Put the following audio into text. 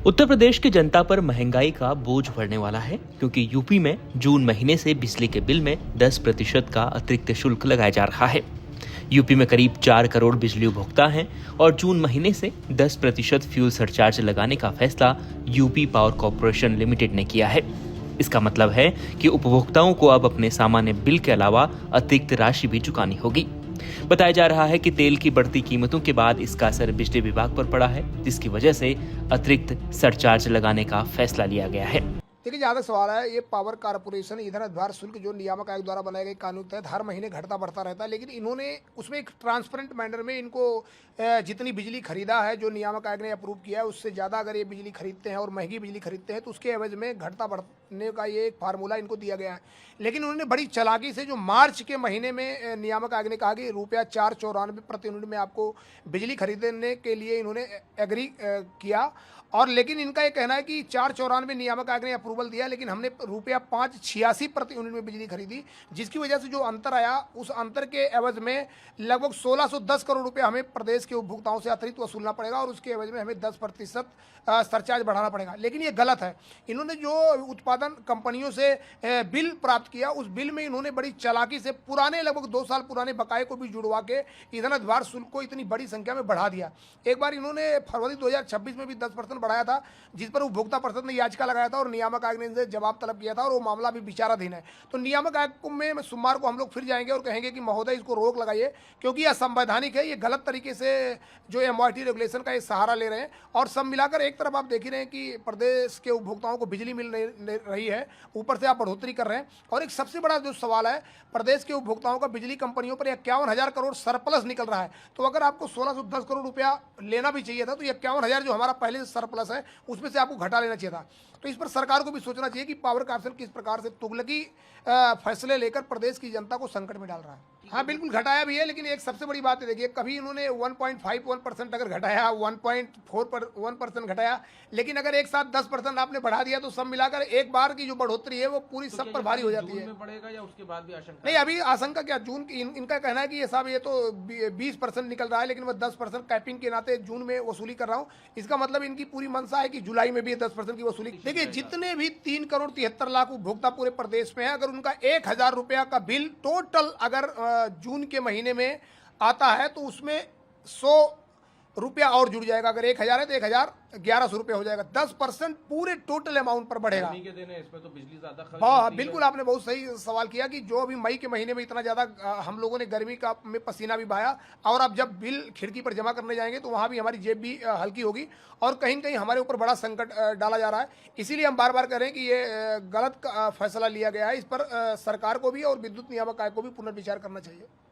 उत्तर प्रदेश की जनता पर महंगाई का बोझ पड़ने वाला है क्योंकि यूपी में जून महीने से बिजली के बिल में 10% का अतिरिक्त शुल्क लगाया जा रहा है। यूपी में करीब 4 करोड़ बिजली उपभोक्ता हैं और जून महीने से 10% फ्यूल सरचार्ज लगाने का फैसला यूपी पावर कॉरपोरेशन लिमिटेड ने किया है। इसका मतलब है कि उपभोक्ताओं को अब अपने सामान्य बिल के अलावा अतिरिक्त राशि भी चुकानी होगी। बताया जा रहा है कि तेल की बढ़ती कीमतों के बाद इसका असर बिजली विभाग पर पड़ा है, जिसकी वजह से अतिरिक्त सरचार्ज लगाने का फैसला लिया गया है। देखिए, जहाँ तक सवाल है, ये पावर कारपोरेशन ईंधन अधिभार शुल्क जो नियामक आयोग द्वारा बनाए गए कानून के तहत हर महीने घटता बढ़ता रहता है, लेकिन इन्होंने उसमें एक ट्रांसपेरेंट मैनर में इनको जितनी बिजली खरीदा है जो नियामक आयोग ने अप्रूव किया है उससे ज़्यादा अगर ये बिजली खरीदते हैं और महंगी बिजली खरीदते हैं तो उसके एवज में घटता बढ़ने का ये एक फार्मूला इनको दिया गया है। लेकिन उन्होंने बड़ी चालाकी से जो मार्च के महीने में नियामक आयोग ने कहा कि ₹4.94 प्रति यूनिट में आपको बिजली खरीदने के लिए इन्होंने एग्री किया, और लेकिन इनका ये कहना है कि 4.94 नियामक आयोग ने अप्रूवल दिया, लेकिन हमने ₹5.86 प्रति यूनिट में बिजली खरीदी, जिसकी वजह से जो अंतर आया उस अंतर के एवज में लगभग 1610 करोड़ रुपए हमें प्रदेश के उपभोक्ताओं से अतिरिक्त वसूलना पड़ेगा और उसके एवज में हमें 10% सरचार्ज बढ़ाना पड़ेगा। लेकिन ये गलत है। इन्होंने जो उत्पादन कंपनियों से बिल प्राप्त किया उस बिल में इन्होंने बड़ी चालाकी से पुराने लगभग 2 साल पुराने बकाये को भी जुड़वा के ईंधन अधिभार शुल्क को इतनी बड़ी संख्या में बढ़ा दिया। एक बार इन्होंने फरवरी 2026 में भी 10% बढ़ाया था, जिस पर उपभोक्ता परिषद ने याचिका लगाया था और नियामक आयोग ने इनसे जवाब तलब किया था और वो मामला भी विचाराधीन है। तो नियामक आयोग में सोमवार को हम लोग फिर जाएंगे और कहेंगे कि महोदय इसको रोक लगाइए, क्योंकि यह असंवैधानिक है। ये गलत तरीके से जो MOT रेगुलेशन का ये सहारा ले रहे हैं। और सब मिलाकर एक तरफ आप देख ही रहे हैं कि प्रदेश के उपभोक्ताओं को बिजली मिल नहीं रही है, ऊपर से आप बढ़ोतरी कर रहे हैं। और एक सबसे बड़ा जो सवाल है, प्रदेश के उपभोक्ताओं का बिजली कंपनियों पर 51,000 करोड़ सरप्लस निकल रहा है। तो अगर आपको 1610 करोड़ रुपया लेना भी चाहिए था तो 51,000 जो हमारा पहले से सरप्लस है उसमें से आपको घटा लेना चाहिए था। तो इस पर सरकार को भी सोचना चाहिए कि पावर कॉर्पोरेशन किस प्रकार से तुगलकी फैसले लेकर प्रदेश की जनता को संकट में डाल रहा है। हाँ, बिल्कुल घटाया भी है, लेकिन एक सबसे बड़ी बात है, देखिए, कभी इन्होंने 1.51% अगर घटाया, 1.41% घटाया, लेकिन अगर एक साथ 10% आपने बढ़ा दिया तो सब मिलाकर एक बार की जो बढ़ोतरी है वो पूरी सब पर भारी हो जाती है। में पड़ेगा या उसके बाद भी आशंका? नहीं, अभी आशंका क्या, जून की इनका कहना है कि ये साहब ये तो 20% निकल रहा है, लेकिन मैं 10% कैपिंग के नाते जून में वसूली कर रहा हूँ। इसका मतलब इनकी पूरी मंशा है कि जुलाई में भी 10% की वसूली। देखिए, जितने भी 3 करोड़ 73 लाख उपभोक्ता पूरे प्रदेश में है, अगर उनका 1,000 रुपया का बिल टोटल अगर जून के महीने में आता है तो उसमें 100 रुपया और जुड़ जाएगा। अगर 1,000 है तो 1,1100 रुपया हो जाएगा। 10% पूरे टोटल अमाउंट पर बढ़ेगा। गर्मी के दिन है, इसमें तो बिजली ज्यादा खर्च हाँ, होती है। बिल्कुल, आपने बहुत सही सवाल किया कि जो अभी मई के महीने में इतना ज़्यादा हम लोगों ने गर्मी का में पसीना भी बहाया, और अब जब बिल खिड़की पर जमा करने जाएंगे तो वहाँ भी हमारी जेब भी हल्की होगी और कहीं न कहीं हमारे ऊपर बड़ा संकट डाला जा रहा है। इसीलिए हम बार बार कह रहे हैं कि ये गलत फैसला लिया गया है। इस पर सरकार को भी और विद्युत नियामक आयोग को भी पुनर्विचार करना चाहिए।